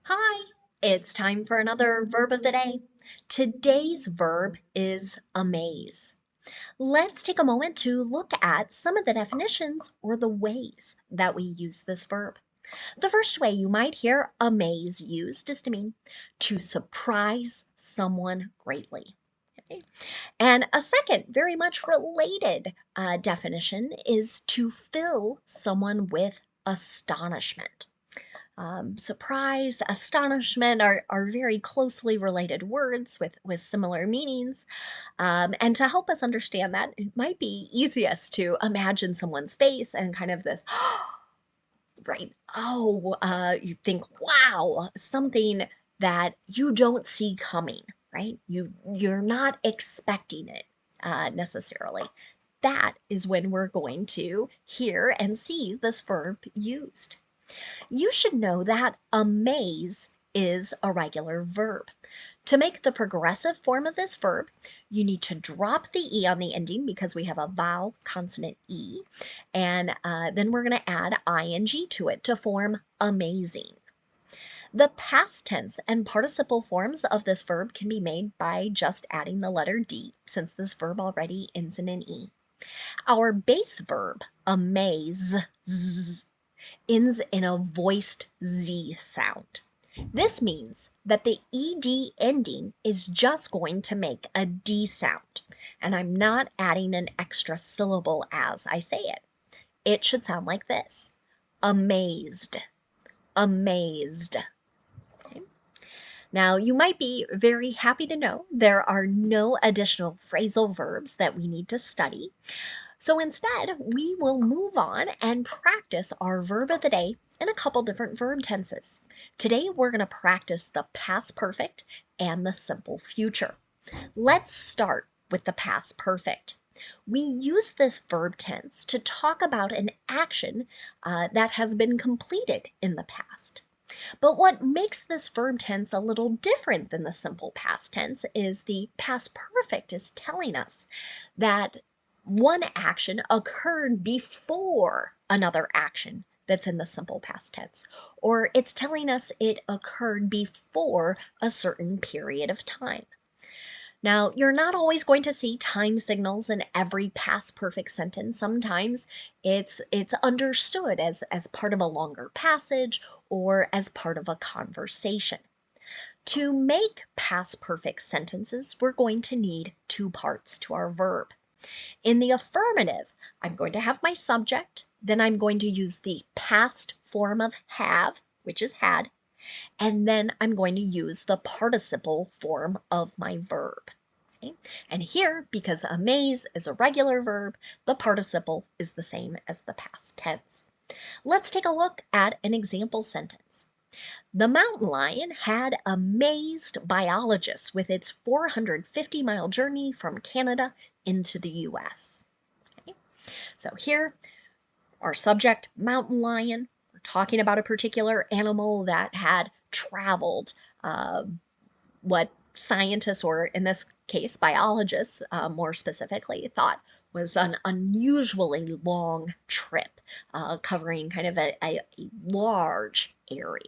Hi, it's time for another verb of the day. Today's verb is amaze. Let's take a moment to look at some of the definitions or the ways that we use this verb. The first way you might hear amaze used is to mean to surprise someone greatly. Okay? And a second, very much related definition is to fill someone with astonishment. Surprise, astonishment are very closely related words with similar meanings. And to help us understand that, it might be easiest to imagine someone's face and kind of this, right? Oh, you think, wow, something that you don't see coming, right? You're not expecting it necessarily. That is when we're going to hear and see this verb used. You should know that amaze is a regular verb. To make the progressive form of this verb, you need to drop the E on the ending because we have a vowel consonant E, and then we're going to add ing to it to form amazing. The past tense and participle forms of this verb can be made by just adding the letter D, since this verb already ends in an E. Our base verb, amaze, ends in a voiced Z sound. This means that the ED ending is just going to make a D sound, and I'm not adding an extra syllable as I say it. It should sound like this: amazed, amazed. Okay. Now, you might be very happy to know there are no additional phrasal verbs that we need to study. So instead, we will move on and practice our verb of the day in a couple different verb tenses. Today, we're going to practice the past perfect and the simple future. Let's start with the past perfect. We use this verb tense to talk about an action that has been completed in the past. But what makes this verb tense a little different than the simple past tense is the past perfect is telling us that one action occurred before another action that's in the simple past tense, or it's telling us it occurred before a certain period of time. Now, you're not always going to see time signals in every past perfect sentence. Sometimes it's understood as part of a longer passage or as part of a conversation. To make past perfect sentences, we're going to need two parts to our verb. In the affirmative, I'm going to have my subject, then I'm going to use the past form of have, which is had, and then I'm going to use the participle form of my verb. Okay? And here, because amaze is a regular verb, the participle is the same as the past tense. Let's take a look at an example sentence. The mountain lion had amazed biologists with its 450-mile journey from Canada into the US. Okay? So here, our subject, mountain lion, we're talking about a particular animal that had traveled what scientists, or in this case, biologists more specifically, thought was an unusually long trip covering kind of a large area.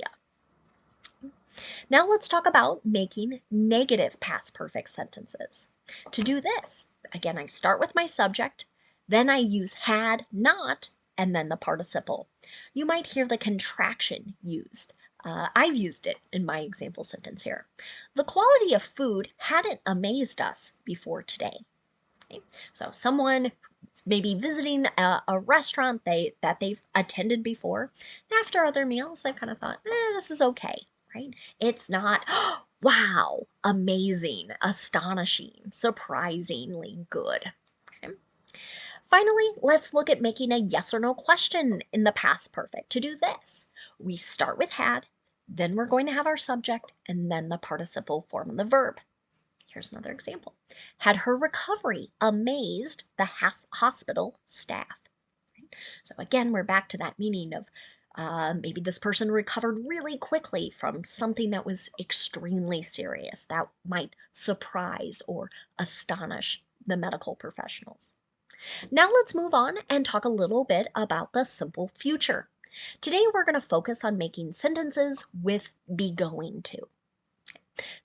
Now let's talk about making negative past perfect sentences. To do this, again, I start with my subject, then I use had, not, and then the participle. You might hear the contraction used. I've used it in my example sentence here. The quality of food hadn't amazed us before today. Okay? So someone maybe visiting a restaurant that they've attended before. After other meals, they've kind of thought, this is okay, right? It's not, wow, amazing, astonishing, surprisingly good. Okay? Finally, let's look at making a yes or no question in the past perfect. To do this, we start with had, then we're going to have our subject, and then the participle form of the verb. Here's another example. Had her recovery amazed the hospital staff? So again, we're back to that meaning of maybe this person recovered really quickly from something that was extremely serious that might surprise or astonish the medical professionals. Now let's move on and talk a little bit about the simple future. Today we're going to focus on making sentences with be going to.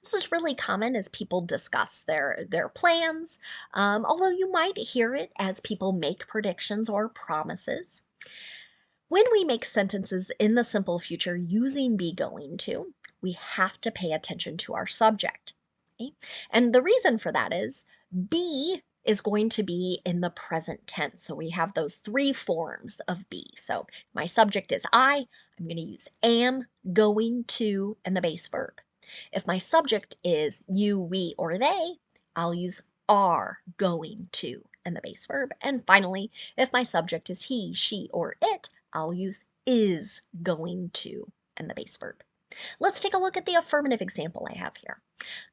This is really common as people discuss their plans, although you might hear it as people make predictions or promises. When we make sentences in the simple future using be going to, we have to pay attention to our subject. Okay? And the reason for that is be is going to be in the present tense. So we have those three forms of be. So my subject is I'm going to use am, going to, and the base verb. If my subject is you, we, or they, I'll use are, going to, and the base verb. And finally, if my subject is he, she, or it, I'll use is going to and the base verb. Let's take a look at the affirmative example I have here.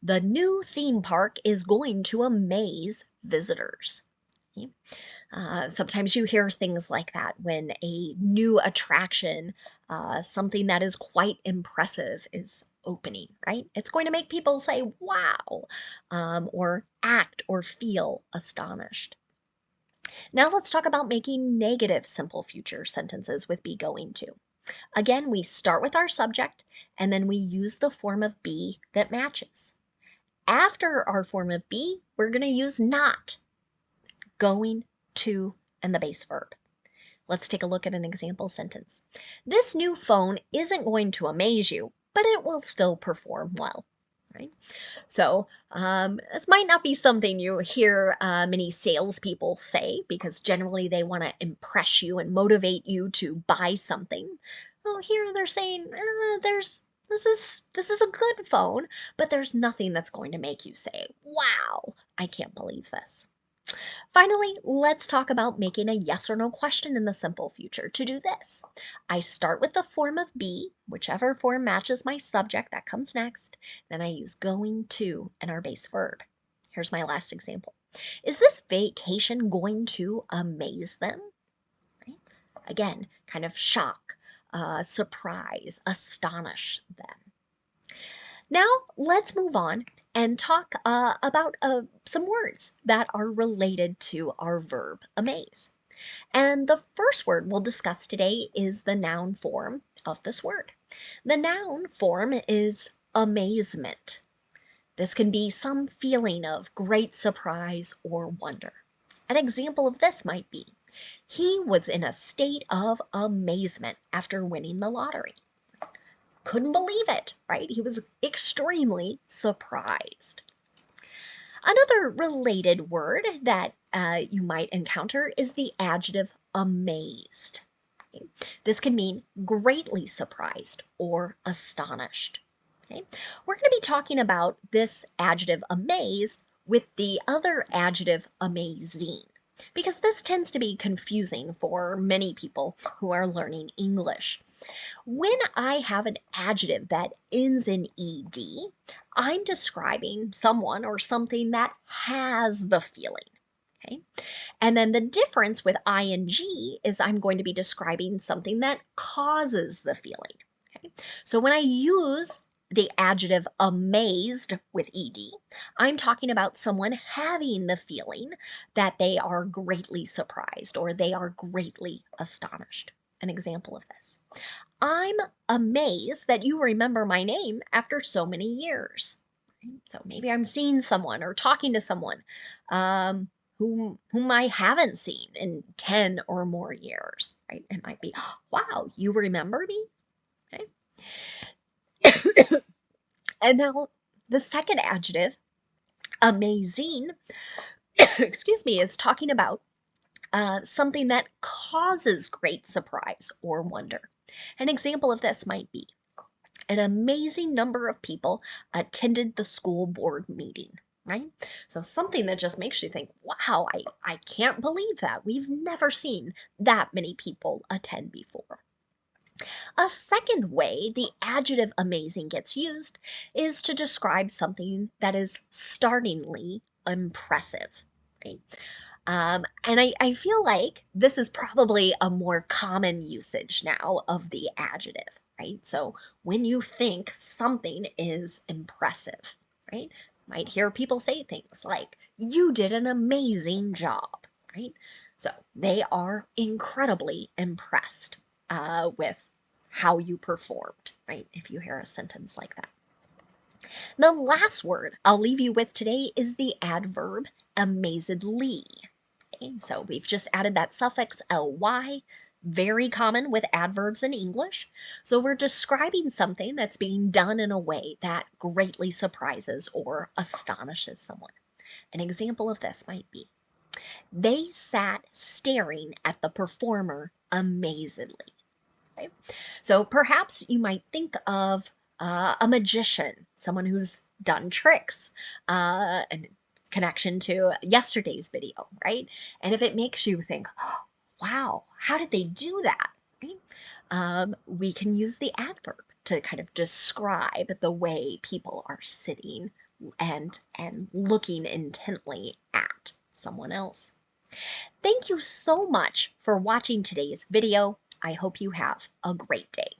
The new theme park is going to amaze visitors. Okay. Sometimes you hear things like that when a new attraction, something that is quite impressive, is opening, right? It's going to make people say, wow, or act or feel astonished. Now let's talk about making negative simple future sentences with be going to. Again, we start with our subject and then we use the form of be that matches. After our form of be, we're going to use not, going to, and the base verb. Let's take a look at an example sentence. This new phone isn't going to amaze you, but it will still perform well, right? So this might not be something you hear many salespeople say because generally they want to impress you and motivate you to buy something. Oh, here they're saying this is a good phone, but there's nothing that's going to make you say, "Wow, I can't believe this." Finally, let's talk about making a yes or no question in the simple future. To do this, I start with the form of be, whichever form matches my subject, that comes next. Then I use going to and our base verb. Here's my last example. Is this vacation going to amaze them? Right? Again, kind of shock, surprise, astonish them. Now, let's move on and talk about some words that are related to our verb amaze. And the first word we'll discuss today is the noun form of this word. The noun form is amazement. This can be some feeling of great surprise or wonder. An example of this might be, he was in a state of amazement after winning the lottery. Couldn't believe it, right? He was extremely surprised. Another related word that you might encounter is the adjective amazed. Okay? This can mean greatly surprised or astonished. Okay? We're going to be talking about this adjective amazed with the other adjective amazing, because this tends to be confusing for many people who are learning English. When I have an adjective that ends in ed, I'm describing someone or something that has the feeling. Okay? And then the difference with ing is I'm going to be describing something that causes the feeling. Okay? So when I use the adjective amazed with ed, I'm talking about someone having the feeling that they are greatly surprised or they are greatly astonished. An example of this. I'm amazed that you remember my name after so many years. So maybe I'm seeing someone or talking to someone whom I haven't seen in 10 or more years, right? It might be, "Oh, wow, you remember me?" Okay. And now the second adjective, amazing, excuse me, is talking about something that causes great surprise or wonder. An example of this might be, an amazing number of people attended the school board meeting, right? So something that just makes you think, wow, I can't believe that. We've never seen that many people attend before. A second way the adjective amazing gets used is to describe something that is startlingly impressive, right? And I feel like this is probably a more common usage now of the adjective, right? So when you think something is impressive, right? Might hear people say things like, you did an amazing job, right? So they are incredibly impressed. with how you performed, right? If you hear a sentence like that. The last word I'll leave you with today is the adverb amazedly. Okay, so we've just added that suffix ly, very common with adverbs in English. So we're describing something that's being done in a way that greatly surprises or astonishes someone. An example of this might be, they sat staring at the performer amazedly. Okay? So perhaps you might think of a magician, someone who's done tricks, and connection to yesterday's video, right? And if it makes you think, oh, wow, how did they do that? Right? We can use the adverb to kind of describe the way people are sitting and looking intently at someone else. Thank you so much for watching today's video. I hope you have a great day.